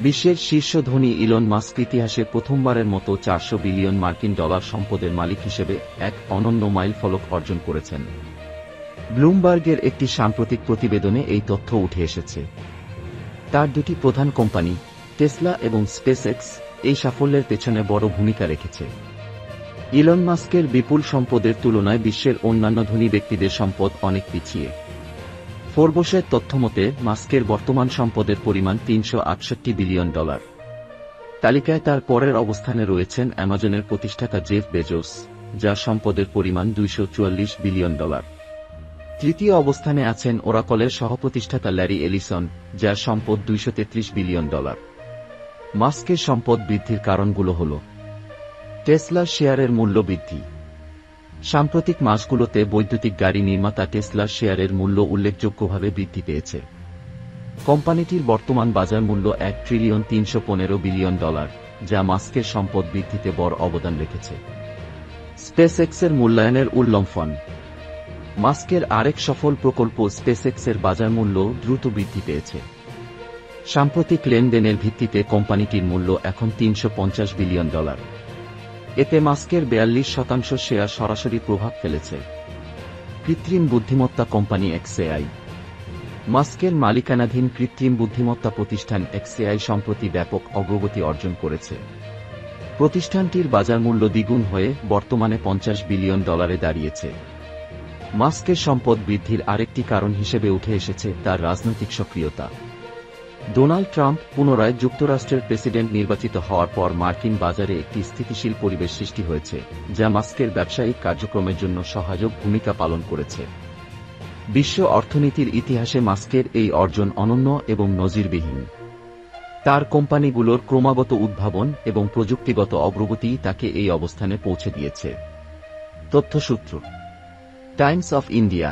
বিশ্বের শীর্ষ ধনী ইলন মাস্ক ইতিহাসে প্রথমবারের মতো 400 বিলিয়ন মার্কিন ডলার সম্পদের মালিক হিসেবে এক অনন্য মাইলফলক অর্জন করেছেন। ব্লুমবার্গের একটি সাম্প্রতিক প্রতিবেদনে এই তথ্য উঠে এসেছে। তার দুটি প্রধান কোম্পানি টেসলা এবং স্পেসএক্স এই সাফল্যের পেছনে বড় ভূমিকা রেখেছে। ইলন মাস্কের বিপুল সম্পদের তুলনায় বিশ্বের অন্যান্য ধনী ব্যক্তিদের সম্পদ অনেক পিছিয়ে। ফোর্বসের তথ্যমতে মাস্কের বর্তমান সম্পদের পরিমাণ $368 বিলিয়ন। তালিকায় তার পরের অবস্থানে রয়েছেন অ্যামাজনের প্রতিষ্ঠাতা জেফ বেজোস, যার সম্পদের পরিমাণ $244 বিলিয়ন। তৃতীয় অবস্থানে আছেন ওরাকলের সহপ্রতিষ্ঠাতা ল্যারি এলিসন, যার সম্পদ $233 বিলিয়ন। মাস্কের সম্পদ বৃদ্ধির কারণগুলো হল: টেসলার শেয়ারের মূল্য বৃদ্ধি। সাম্প্রতিক মাসগুলোতে বৈদ্যুতিক গাড়ি নির্মাতা টেসলার শেয়ারের মূল্য উল্লেখযোগ্যভাবে বৃদ্ধি পেয়েছে। কোম্পানিটির বর্তমান বাজার মূল্য $1,315 বিলিয়ন, যা মাস্কের সম্পদ বৃদ্ধিতে বড় অবদান রেখেছে। স্পেসএক্সের মূল্যায়নের উল্লম্ফন। মাস্কের আরেক সফল প্রকল্প স্পেসএক্সের বাজার মূল্য দ্রুত বৃদ্ধি পেয়েছে। সাম্প্রতিক লেনদেনের ভিত্তিতে কোম্পানিটির মূল্য এখন $350 বিলিয়ন। এতে মাস্কের 42% শেয়ার সরাসরি প্রভাব ফেলেছে। কৃত্রিম বুদ্ধিমত্তা কোম্পানি এক্সএআই। মাস্কের মালিকানাধীন কৃত্রিম বুদ্ধিমত্তা প্রতিষ্ঠান এক্সএআই সম্প্রতি ব্যাপক অগ্রগতি অর্জন করেছে। প্রতিষ্ঠানটির বাজার মূল্য দ্বিগুণ হয়ে বর্তমানে $50 বিলিয়ন দাঁড়িয়েছে। মাস্কের সম্পদ বৃদ্ধির আরেকটি কারণ হিসেবে উঠে এসেছে তার রাজনৈতিক সক্রিয়তা। ডোনাল্ড ট্রাম্প পুনরায় যুক্তরাষ্ট্রের প্রেসিডেন্ট নির্বাচিত হওয়ার পর মার্কিন বাজারে একটি স্থিতিশীল পরিবেশ সৃষ্টি হয়েছে, যা মাস্কের ব্যবসায়িক কার্যক্রমের জন্য সহায়ক ভূমিকা পালন করেছে। বিশ্ব অর্থনীতির ইতিহাসে মাস্কের এই অর্জন অনন্য এবং নজিরবিহীন। তার কোম্পানিগুলোর ক্রমাগত উদ্ভাবন এবং প্রযুক্তিগত অগ্রগতি তাকে এই অবস্থানে পৌঁছে দিয়েছে। তথ্যসূত্র: টাইমস অফ ইন্ডিয়া।